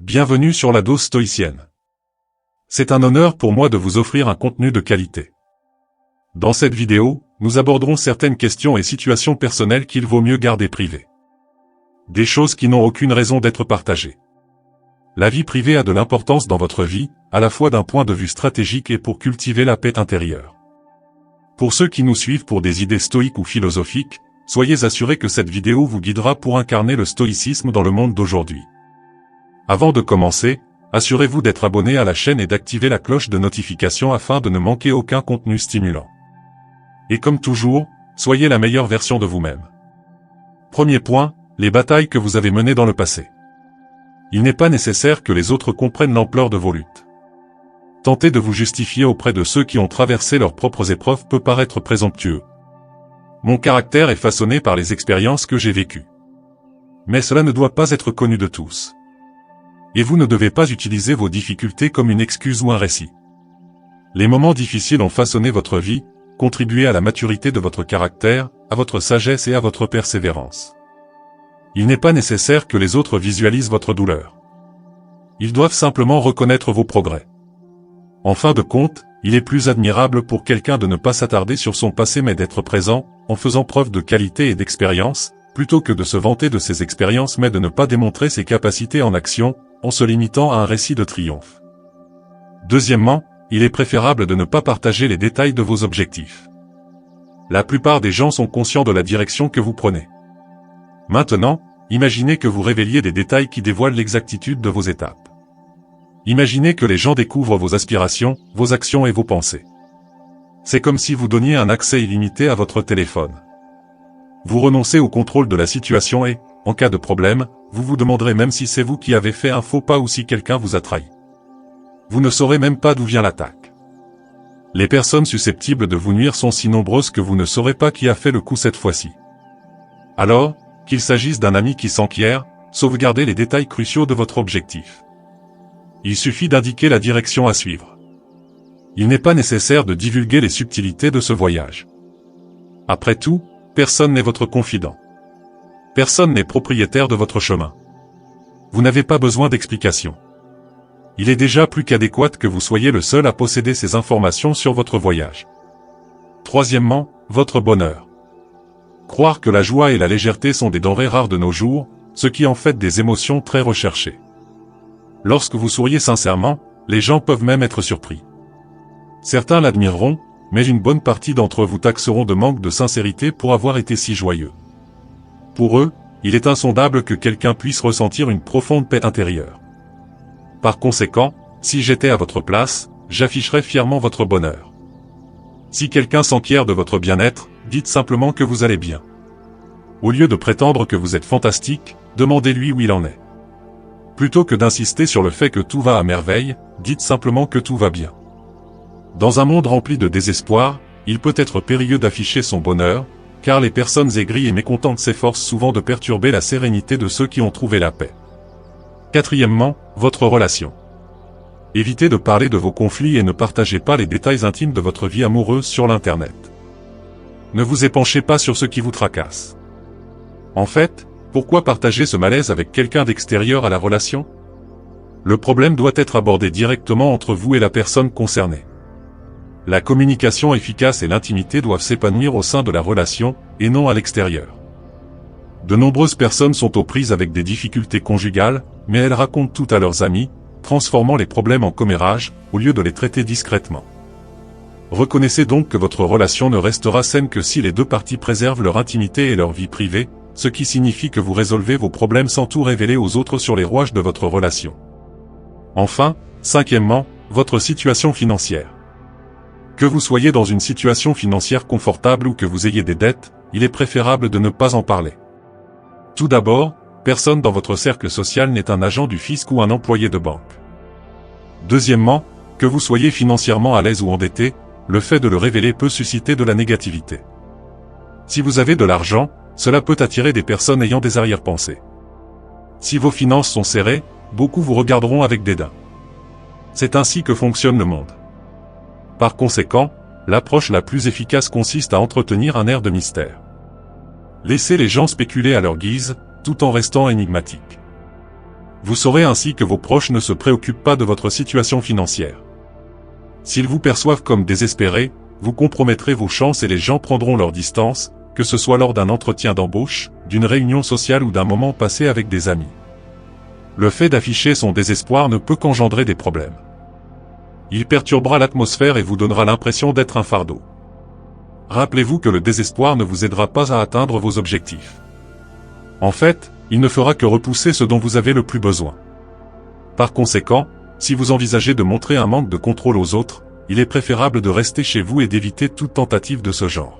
Bienvenue sur la dose stoïcienne. C'est un honneur pour moi de vous offrir un contenu de qualité. Dans cette vidéo, nous aborderons certaines questions et situations personnelles qu'il vaut mieux garder privées. Des choses qui n'ont aucune raison d'être partagées. La vie privée a de l'importance dans votre vie, à la fois d'un point de vue stratégique et pour cultiver la paix intérieure. Pour ceux qui nous suivent pour des idées stoïques ou philosophiques, soyez assurés que cette vidéo vous guidera pour incarner le stoïcisme dans le monde d'aujourd'hui. Avant de commencer, assurez-vous d'être abonné à la chaîne et d'activer la cloche de notification afin de ne manquer aucun contenu stimulant. Et comme toujours, soyez la meilleure version de vous-même. Premier point, les batailles que vous avez menées dans le passé. Il n'est pas nécessaire que les autres comprennent l'ampleur de vos luttes. Tenter de vous justifier auprès de ceux qui ont traversé leurs propres épreuves peut paraître présomptueux. Mon caractère est façonné par les expériences que j'ai vécues. Mais cela ne doit pas être connu de tous. Et vous ne devez pas utiliser vos difficultés comme une excuse ou un récit. Les moments difficiles ont façonné votre vie, contribué à la maturité de votre caractère, à votre sagesse et à votre persévérance. Il n'est pas nécessaire que les autres visualisent votre douleur. Ils doivent simplement reconnaître vos progrès. En fin de compte, il est plus admirable pour quelqu'un de ne pas s'attarder sur son passé mais d'être présent, en faisant preuve de qualité et d'expérience, plutôt que de se vanter de ses expériences mais de ne pas démontrer ses capacités en action, en se limitant à un récit de triomphe. Deuxièmement, il est préférable de ne pas partager les détails de vos objectifs. La plupart des gens sont conscients de la direction que vous prenez. Maintenant, imaginez que vous révéliez des détails qui dévoilent l'exactitude de vos étapes. Imaginez que les gens découvrent vos aspirations, vos actions et vos pensées. C'est comme si vous donniez un accès illimité à votre téléphone. Vous renoncez au contrôle de la situation et, en cas de problème, vous vous demanderez même si c'est vous qui avez fait un faux pas ou si quelqu'un vous a trahi. Vous ne saurez même pas d'où vient l'attaque. Les personnes susceptibles de vous nuire sont si nombreuses que vous ne saurez pas qui a fait le coup cette fois-ci. Alors, qu'il s'agisse d'un ami qui s'enquiert, sauvegardez les détails cruciaux de votre objectif. Il suffit d'indiquer la direction à suivre. Il n'est pas nécessaire de divulguer les subtilités de ce voyage. Après tout, personne n'est votre confident. Personne n'est propriétaire de votre chemin. Vous n'avez pas besoin d'explications. Il est déjà plus qu'adéquat que vous soyez le seul à posséder ces informations sur votre voyage. Troisièmement, votre bonheur. Croire que la joie et la légèreté sont des denrées rares de nos jours, ce qui en fait des émotions très recherchées. Lorsque vous souriez sincèrement, les gens peuvent même être surpris. Certains l'admireront, mais une bonne partie d'entre eux vous taxeront de manque de sincérité pour avoir été si joyeux. Pour eux, il est insondable que quelqu'un puisse ressentir une profonde paix intérieure. Par conséquent, si j'étais à votre place, j'afficherais fièrement votre bonheur. Si quelqu'un s'enquiert de votre bien-être, dites simplement que vous allez bien. Au lieu de prétendre que vous êtes fantastique, demandez-lui où il en est. Plutôt que d'insister sur le fait que tout va à merveille, dites simplement que tout va bien. Dans un monde rempli de désespoir, il peut être périlleux d'afficher son bonheur, car les personnes aigries et mécontentes s'efforcent souvent de perturber la sérénité de ceux qui ont trouvé la paix. Quatrièmement, votre relation. Évitez de parler de vos conflits et ne partagez pas les détails intimes de votre vie amoureuse sur l'Internet. Ne vous épanchez pas sur ce qui vous tracasse. En fait, pourquoi partager ce malaise avec quelqu'un d'extérieur à la relation? Le problème doit être abordé directement entre vous et la personne concernée. La communication efficace et l'intimité doivent s'épanouir au sein de la relation, et non à l'extérieur. De nombreuses personnes sont aux prises avec des difficultés conjugales, mais elles racontent tout à leurs amis, transformant les problèmes en commérages, au lieu de les traiter discrètement. Reconnaissez donc que votre relation ne restera saine que si les deux parties préservent leur intimité et leur vie privée, ce qui signifie que vous résolvez vos problèmes sans tout révéler aux autres sur les rouages de votre relation. Enfin, cinquièmement, votre situation financière. Que vous soyez dans une situation financière confortable ou que vous ayez des dettes, il est préférable de ne pas en parler. Tout d'abord, personne dans votre cercle social n'est un agent du fisc ou un employé de banque. Deuxièmement, que vous soyez financièrement à l'aise ou endetté, le fait de le révéler peut susciter de la négativité. Si vous avez de l'argent, cela peut attirer des personnes ayant des arrière-pensées. Si vos finances sont serrées, beaucoup vous regarderont avec dédain. C'est ainsi que fonctionne le monde. Par conséquent, l'approche la plus efficace consiste à entretenir un air de mystère. Laissez les gens spéculer à leur guise, tout en restant énigmatiques. Vous saurez ainsi que vos proches ne se préoccupent pas de votre situation financière. S'ils vous perçoivent comme désespéré, vous compromettrez vos chances et les gens prendront leur distance, que ce soit lors d'un entretien d'embauche, d'une réunion sociale ou d'un moment passé avec des amis. Le fait d'afficher son désespoir ne peut qu'engendrer des problèmes. Il perturbera l'atmosphère et vous donnera l'impression d'être un fardeau. Rappelez-vous que le désespoir ne vous aidera pas à atteindre vos objectifs. En fait, il ne fera que repousser ce dont vous avez le plus besoin. Par conséquent, si vous envisagez de montrer un manque de contrôle aux autres, il est préférable de rester chez vous et d'éviter toute tentative de ce genre.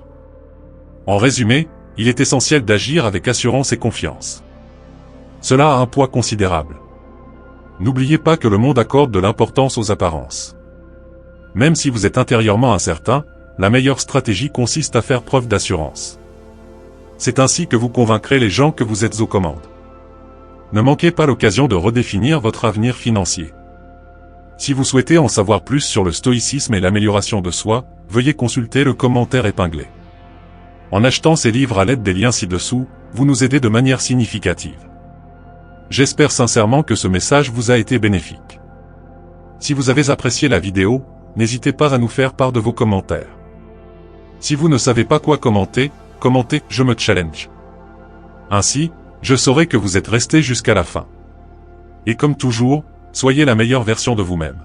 En résumé, il est essentiel d'agir avec assurance et confiance. Cela a un poids considérable. N'oubliez pas que le monde accorde de l'importance aux apparences. Même si vous êtes intérieurement incertain, la meilleure stratégie consiste à faire preuve d'assurance. C'est ainsi que vous convaincrez les gens que vous êtes aux commandes. Ne manquez pas l'occasion de redéfinir votre avenir financier. Si vous souhaitez en savoir plus sur le stoïcisme et l'amélioration de soi, veuillez consulter le commentaire épinglé. En achetant ces livres à l'aide des liens ci-dessous, vous nous aidez de manière significative. J'espère sincèrement que ce message vous a été bénéfique. Si vous avez apprécié la vidéo, n'hésitez pas à nous faire part de vos commentaires. Si vous ne savez pas quoi commenter, commentez « Je me challenge ». Ainsi, je saurai que vous êtes resté jusqu'à la fin. Et comme toujours, soyez la meilleure version de vous-même.